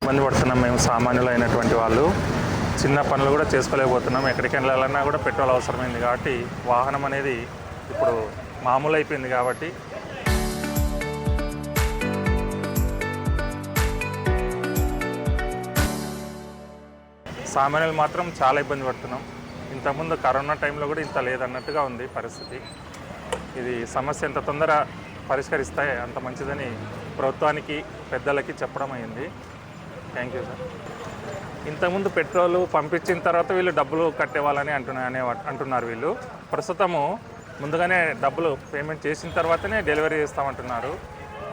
ఇబ్బంది పడుతున్నాం మేము సామాన్యులైనటువంటి వాళ్ళు. చిన్న పనులు కూడా చేసుకోలేకపోతున్నాం. ఎక్కడికి వెళ్ళాలన్నా కూడా పెట్రోల్ అవసరమైంది కాబట్టి వాహనం అనేది ఇప్పుడు మామూలు అయిపోయింది కాబట్టి సామాన్యులు మాత్రం చాలా ఇబ్బంది పడుతున్నాం. ఇంతకుముందు కరోనా టైంలో కూడా ఇంత లేదన్నట్టుగా ఉంది పరిస్థితి. ఇది సమస్య ఎంత తొందర పరిష్కరిస్తే అంత మంచిదని ప్రభుత్వానికి పెద్దలకి చెప్పడం అయింది. Thank you sir. ఇంతకుముందు పెట్రోలు పంపించిన తర్వాత వీళ్ళు డబ్బులు కట్టేవాళ్ళని అంటున్నారు. వీళ్ళు ప్రస్తుతము ముందుగానే డబ్బులు పేమెంట్ చేసిన తర్వాతనే డెలివరీ చేస్తామంటున్నారు.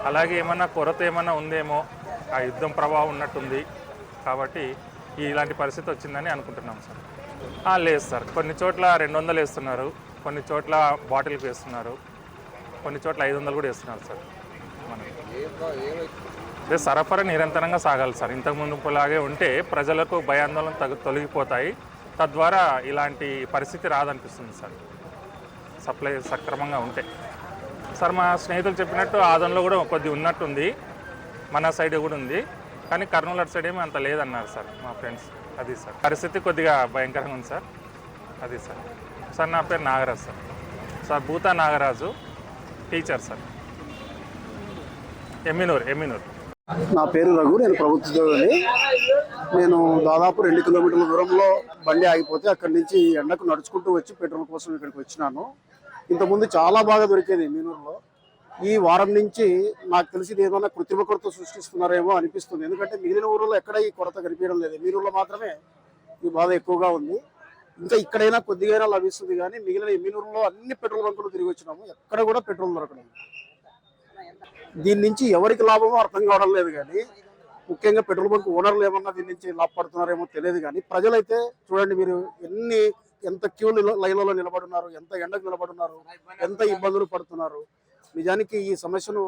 అలాగే ఏమన్నా కొరత ఏమన్నా ఉందేమో, ఆ యుద్ధం ప్రభావం ఉన్నట్టుంది కాబట్టి ఇలాంటి పరిస్థితి వచ్చిందని అనుకుంటున్నాం సార్. లేదు సార్, కొన్ని చోట్ల 200 వేస్తున్నారు, కొన్ని చోట్ల బాటిల్కి వేస్తున్నారు, కొన్ని చోట్ల 500 కూడా వేస్తున్నారు సార్. అదే సరఫరా నిరంతరంగా సాగాలి సార్. ఇంతకుముందులాగే ఉంటే ప్రజలకు భయాందోళన తొలగిపోతాయి. తద్వారా ఇలాంటి పరిస్థితి రాదనిపిస్తుంది సార్, సప్లై సక్రమంగా ఉంటే. సార్ మా స్నేహితులు చెప్పినట్టు ఆదంలో కూడా కొద్దిగా ఉన్నట్టుంది, మన సైడ్ కూడా ఉంది, కానీ కర్నూలు అటు సైడ్ ఏమీ అంత లేదన్నారు సార్ మా ఫ్రెండ్స్. అది సార్ పరిస్థితి కొద్దిగా భయంకరంగా ఉంది సార్. అది సార్. సార్ నా పేరు Nagaraju sir. Sir Bhoota Nagaraju, teacher sir, Emminur. నా పేరు రఘు, నేను ప్రభుత్వ ఉద్యోగిని. నేను దాదాపు 2 కిలోమీటర్ల దూరంలో బండి ఆగిపోతే అక్కడి నుంచి ఎండకు నడుచుకుంటూ వచ్చి పెట్రోల్ కోసం ఇక్కడికి వచ్చినాను. ఇంతకుముందు చాలా బాగా దొరికేది మీనూరులో. ఈ వారం నుంచి నాకు తెలిసి ఏదైనా కృత్రిమ కొరత సృష్టిస్తున్నారేమో అనిపిస్తుంది. ఎందుకంటే మిగిలిన ఊళ్ళలో ఎక్కడ ఈ కొరత కనిపించడం లేదు, మీనూరులో మాత్రమే ఈ బాధ ఎక్కువగా ఉంది. ఇంకా ఇక్కడైనా కొద్దిగా లభిస్తుంది, కానీ మిగిలిన మీనూరులో అన్ని పెట్రోల్ బంకులు తిరిగి వచ్చినాము, ఎక్కడ కూడా పెట్రోల్ దొరకడం. దీని నుంచి ఎవరికి లాభమో అర్థం కావడం లేదు, కానీ ముఖ్యంగా పెట్రోల్ బంక్ ఓనర్లు ఏమన్నా దీని నుంచి లాభపడుతున్నారేమో తెలియదు. కానీ ప్రజలైతే చూడండి, మీరు ఎంత క్యూ లైన్లలో నిలబడున్నారు, ఎంత ఎండకు నిలబడున్నారు, ఎంత ఇబ్బందులు పడుతున్నారు. నిజానికి ఈ సమస్యను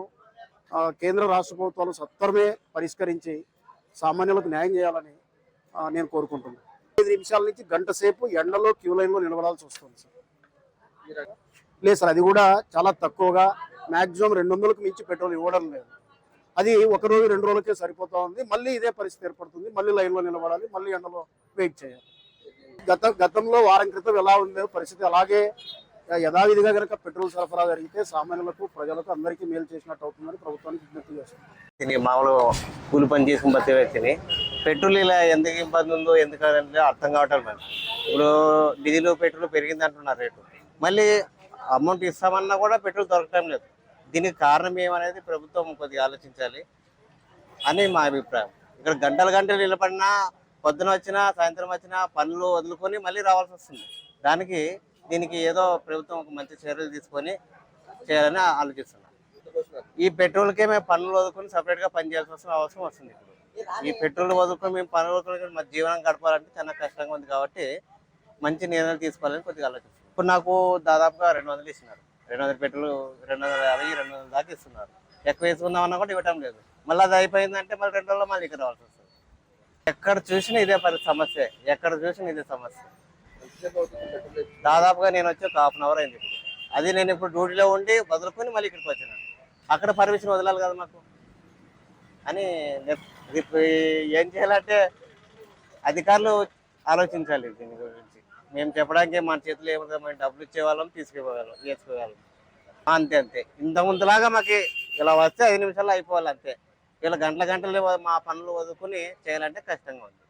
కేంద్ర రాష్ట్ర ప్రభుత్వాలు సత్వరమే పరిష్కరించి సామాన్యులకు న్యాయం చేయాలని నేను కోరుకుంటున్నాను. 5 నిమిషాల నుంచి గంట సేపు ఎండలో క్యూ లైన్లో నిలబడాల్సి వస్తుంది సార్. లేదు సార్, అది కూడా చాలా తక్కువగా, మ్యాక్సిమం 200కు మించి పెట్రోల్ ఇవ్వడం లేదు. అది 1 రోజు 2 రోజులకే సరిపోతా ఉంది. మళ్ళీ ఇదే పరిస్థితి ఏర్పడుతుంది, మళ్ళీ లైన్లో నిలబడాలి, మళ్ళీ ఎండలో వెయిట్ చేయాలి. గతంలో వారం క్రితం ఎలా ఉందో పరిస్థితి అలాగే యథావిధిగా కనుక పెట్రోల్ సరఫరా జరిగితే సామాన్యులకు, ప్రజలకు అందరికీ మేలు చేసినట్టు అవుతుందని ప్రభుత్వానికి విజ్ఞప్తి చేస్తుంది. మామూలు కూలి పని చేసుకుని బతికే వ్యక్తిని పెట్రోల్ ఇలా ఎందుకు ఇబ్బంది ఉందో ఎందుకంటే అర్థం కావటం లేదు. ఇప్పుడు డీజిల్ పెట్రోల్ పెరిగింది అంటున్నారు రేటు, మళ్ళీ అమౌంట్ ఇస్తామన్నా కూడా పెట్రోల్ దొరకటం లేదు. దీనికి కారణం ఏమనేది ప్రభుత్వం కొద్దిగా ఆలోచించాలి అని మా అభిప్రాయం. ఇక్కడ గంటలు నిలబడినా, పొద్దున వచ్చినా సాయంత్రం వచ్చినా పనులు వదులుకొని మళ్ళీ రావాల్సి వస్తుంది. దీనికి ఏదో ప్రభుత్వం ఒక మంచి చర్యలు తీసుకొని చేయాలని ఆలోచిస్తున్నాం. ఈ పెట్రోల్కే మేము పనులు వదులుకొని సపరేట్గా పని చేయాల్సిన అవసరం వస్తుంది. ఇప్పుడు ఈ పెట్రోల్ వదులుకొని మేము పనులు వదులుకొని మా జీవనం గడపాలంటే చాలా కష్టంగా ఉంది కాబట్టి మంచి నిర్ణయాలు తీసుకోవాలని కొద్దిగా ఆలోచిస్తున్నాం. ఇప్పుడు నాకు దాదాపుగా 200 ఇస్తున్నారు. 200 పెట్రోల్ 250, 200 దాకా ఇస్తున్నారు. ఎక్కువ వేసుకుందామన్నా కూడా ఇవ్వటం లేదు. మళ్ళీ అది అయిపోయిందంటే మళ్ళీ 2 రోజుల్లో మళ్ళీ ఇక్కడ రావాల్సి వస్తుంది. ఎక్కడ చూసినా ఇదే సమస్య, ఎక్కడ చూసినా ఇదే సమస్య. దాదాపుగా నేను వచ్చి ఒక 1/2 అవర్ అయింది. ఇప్పుడు అది నేను ఇప్పుడు డ్యూటీలో ఉండి వదులుకొని మళ్ళీ ఇక్కడికి వచ్చినాను. అక్కడ పర్మిషన్ వదలాలి కదా మాకు అని. ఇప్పుడు ఏం చేయాలంటే అధికారులు ఆలోచించాలి దీని గురించి. మేము చెప్పడానికి మన చేతులు ఏముంటుంది, మేము డబ్బులు ఇచ్చేవాళ్ళం, వేసుకోగలం అంతే. ఇంతకుముందులాగా మాకు ఇలా వస్తే 5 నిమిషాల్లో అయిపోవాలి అంతే. ఇలా గంటలు మా పనులు వదులుకొని చేయాలంటే కష్టంగా ఉంది.